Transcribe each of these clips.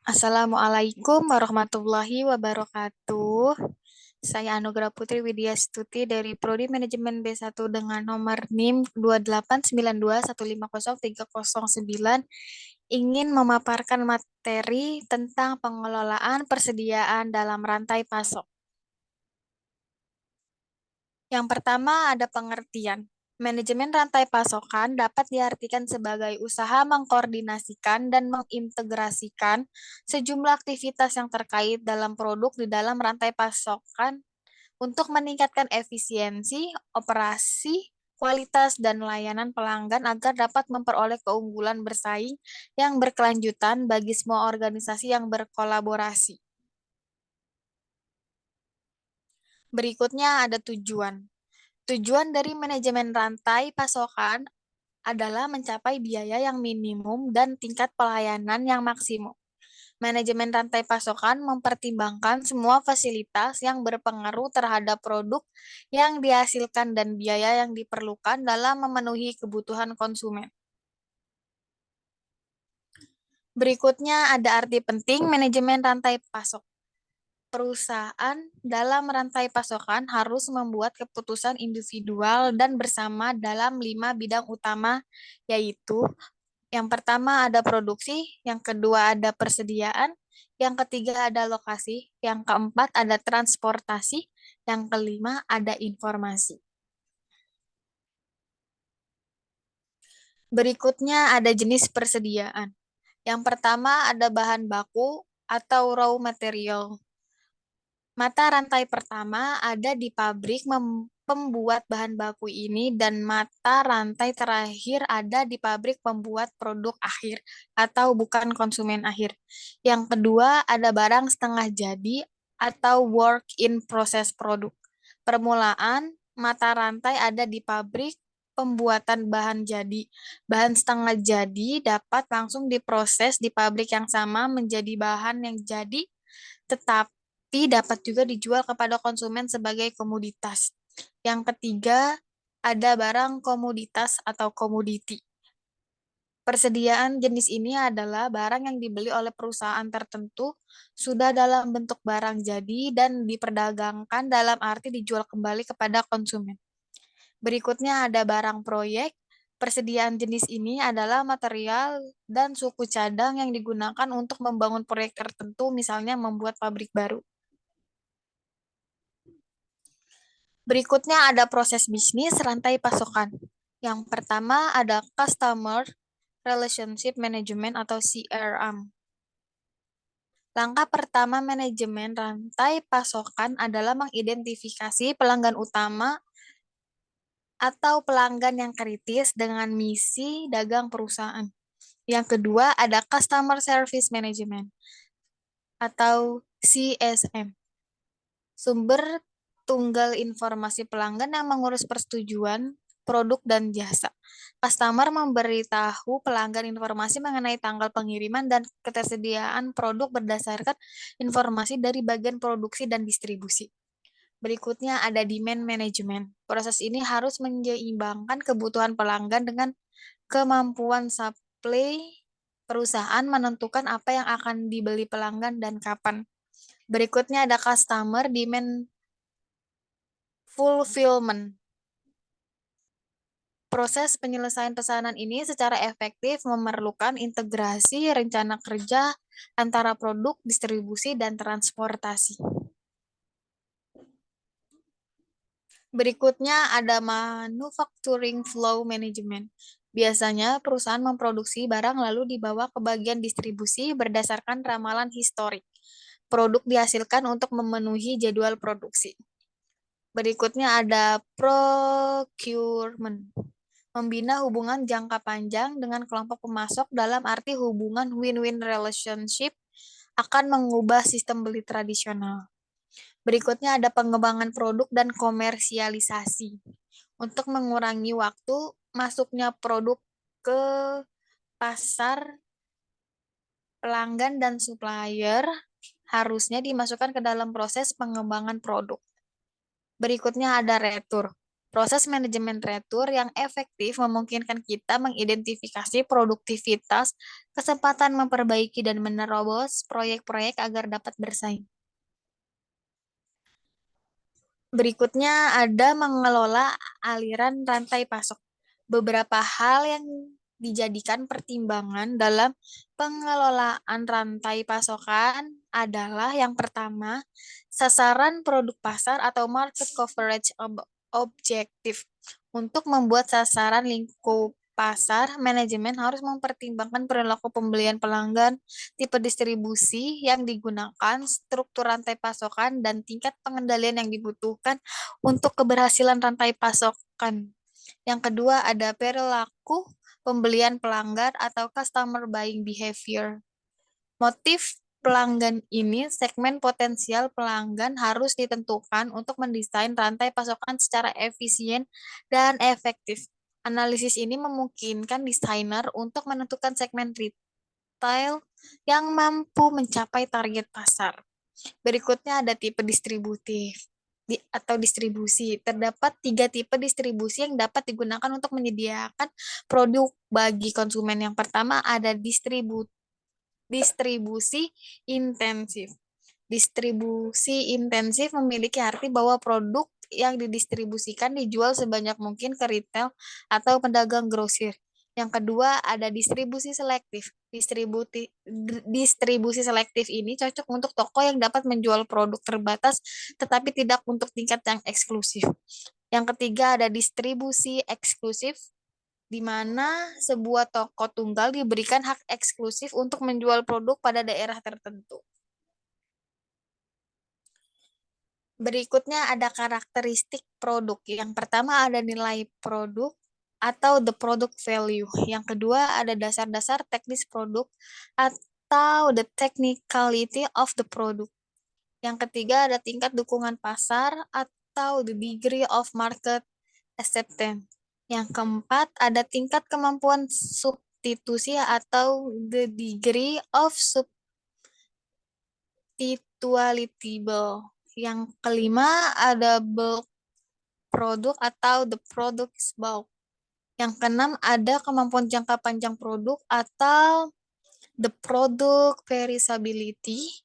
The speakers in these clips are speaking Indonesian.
Assalamualaikum warahmatullahi wabarakatuh. Saya Anugrah Putri Widyastuti dari Prodi Manajemen B1 dengan nomor NIM 28921503009 ingin memaparkan materi tentang pengelolaan persediaan dalam rantai pasok. Yang pertama ada pengertian. Manajemen rantai pasokan dapat diartikan sebagai usaha mengkoordinasikan dan mengintegrasikan sejumlah aktivitas yang terkait dalam produk di dalam rantai pasokan untuk meningkatkan efisiensi, operasi, kualitas, dan layanan pelanggan agar dapat memperoleh keunggulan bersaing yang berkelanjutan bagi semua organisasi yang berkolaborasi. Berikutnya ada tujuan. Tujuan dari manajemen rantai pasokan adalah mencapai biaya yang minimum dan tingkat pelayanan yang maksimum. Manajemen rantai pasokan mempertimbangkan semua fasilitas yang berpengaruh terhadap produk yang dihasilkan dan biaya yang diperlukan dalam memenuhi kebutuhan konsumen. Berikutnya ada arti penting manajemen rantai pasok. Perusahaan dalam rantai pasokan harus membuat keputusan individual dan bersama dalam 5 bidang utama, yaitu yang pertama ada produksi, yang kedua ada persediaan, yang ketiga ada lokasi, yang keempat ada transportasi, yang kelima ada informasi. Berikutnya ada jenis persediaan. Yang pertama ada bahan baku atau raw material. Mata rantai pertama ada di pabrik pembuat bahan baku ini dan mata rantai terakhir ada di pabrik pembuat produk akhir atau bukan konsumen akhir. Yang kedua ada barang setengah jadi atau work in process produk. Permulaan mata rantai ada di pabrik pembuatan bahan jadi. Bahan setengah jadi dapat langsung diproses di pabrik yang sama menjadi bahan yang jadi, tetapi dapat juga dijual kepada konsumen sebagai komoditas. Yang ketiga, ada barang komoditas atau komoditi. Persediaan jenis ini adalah barang yang dibeli oleh perusahaan tertentu, sudah dalam bentuk barang jadi dan diperdagangkan dalam arti dijual kembali kepada konsumen. Berikutnya ada barang proyek. Persediaan jenis ini adalah material dan suku cadang yang digunakan untuk membangun proyek tertentu, misalnya membuat pabrik baru. Berikutnya ada proses bisnis rantai pasokan. Yang pertama ada Customer Relationship Management atau CRM. Langkah pertama manajemen rantai pasokan adalah mengidentifikasi pelanggan utama atau pelanggan yang kritis dengan misi dagang perusahaan. Yang kedua ada Customer Service Management atau CSM. Sumber tunggal informasi pelanggan yang mengurus persetujuan produk dan jasa. Customer memberitahu pelanggan informasi mengenai tanggal pengiriman dan ketersediaan produk berdasarkan informasi dari bagian produksi dan distribusi. Berikutnya ada demand management. Proses ini harus menyeimbangkan kebutuhan pelanggan dengan kemampuan supply perusahaan menentukan apa yang akan dibeli pelanggan dan kapan. Berikutnya ada customer demand fulfillment. Proses penyelesaian pesanan ini secara efektif memerlukan integrasi rencana kerja antara produk, distribusi, dan transportasi. Berikutnya ada manufacturing flow management. Biasanya perusahaan memproduksi barang lalu dibawa ke bagian distribusi berdasarkan ramalan historik. Produk dihasilkan untuk memenuhi jadwal produksi. Berikutnya ada procurement. Membina hubungan jangka panjang dengan kelompok pemasok dalam arti hubungan win-win relationship akan mengubah sistem beli tradisional. Berikutnya ada pengembangan produk dan komersialisasi. Untuk mengurangi waktu masuknya produk ke pasar, pelanggan dan supplier harusnya dimasukkan ke dalam proses pengembangan produk. Berikutnya ada retur. Proses manajemen retur yang efektif memungkinkan kita mengidentifikasi produktivitas, kesempatan memperbaiki dan menerobos proyek-proyek agar dapat bersaing. Berikutnya ada mengelola aliran rantai pasok. Beberapa hal yang dijadikan pertimbangan dalam pengelolaan rantai pasokan adalah yang pertama, sasaran produk pasar atau market coverage objektif. Untuk membuat sasaran lingkup pasar, manajemen harus mempertimbangkan perilaku pembelian pelanggan, tipe distribusi yang digunakan, struktur rantai pasokan, dan tingkat pengendalian yang dibutuhkan untuk keberhasilan rantai pasokan. Yang kedua ada perilaku pembelian pelanggan atau customer buying behavior. Motif pelanggan ini, segmen potensial pelanggan harus ditentukan untuk mendesain rantai pasokan secara efisien dan efektif. Analisis ini memungkinkan desainer untuk menentukan segmen retail yang mampu mencapai target pasar. Berikutnya ada tipe distributif atau distribusi. Terdapat 3 tipe distribusi yang dapat digunakan untuk menyediakan produk bagi konsumen. Yang pertama ada distribusi intensif. Distribusi intensif memiliki arti bahwa produk yang didistribusikan dijual sebanyak mungkin ke retail atau pedagang grosir. Yang kedua ada distribusi selektif. Distribusi selektif ini cocok untuk toko yang dapat menjual produk terbatas tetapi tidak untuk tingkat yang eksklusif. Yang ketiga ada distribusi eksklusif, di mana sebuah toko tunggal diberikan hak eksklusif untuk menjual produk pada daerah tertentu. Berikutnya ada karakteristik produk. Yang pertama ada nilai produk atau the product value. Yang kedua ada dasar-dasar teknis produk atau the technicality of the product. Yang ketiga ada tingkat dukungan pasar atau the degree of market acceptance. Yang keempat ada tingkat kemampuan substitusi atau the degree of substitutability. Yang kelima ada bulk produk atau the product is bulk. Yang keenam ada kemampuan jangka panjang produk atau the product perishability.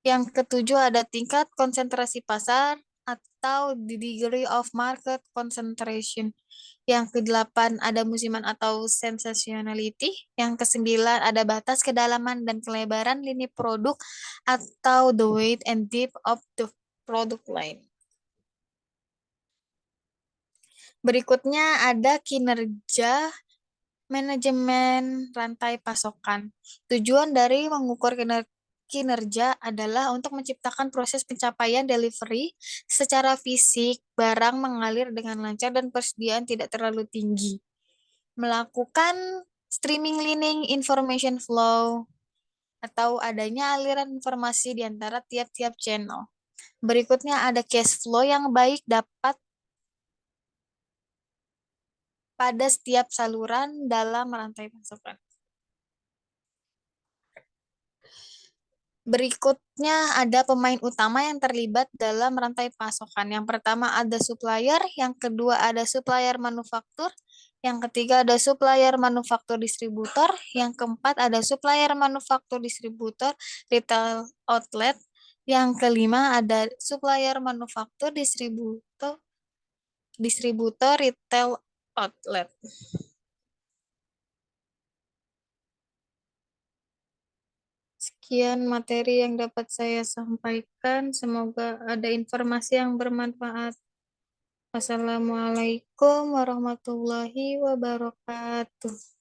Yang ketujuh ada tingkat konsentrasi pasar atau the degree of market concentration. Yang kedelapan ada musiman atau sensationality. Yang kesembilan ada batas kedalaman dan kelebaran lini produk atau the weight and depth of the product line. Berikutnya ada kinerja manajemen rantai pasokan. Tujuan dari mengukur kinerja adalah untuk menciptakan proses pencapaian delivery secara fisik, barang mengalir dengan lancar dan persediaan tidak terlalu tinggi. Melakukan streamlining information flow atau adanya aliran informasi di antara tiap-tiap channel. Berikutnya ada cash flow yang baik dapat pada setiap saluran dalam rantai pasokan. Berikutnya ada pemain utama yang terlibat dalam rantai pasokan. Yang pertama ada supplier, yang kedua ada supplier manufaktur, yang ketiga ada supplier manufaktur distributor, yang keempat ada supplier manufaktur distributor retail outlet, yang kelima ada supplier manufaktur distributor retail outlet. Sekian materi yang dapat saya sampaikan. Semoga ada informasi yang bermanfaat. Wassalamualaikum warahmatullahi wabarakatuh.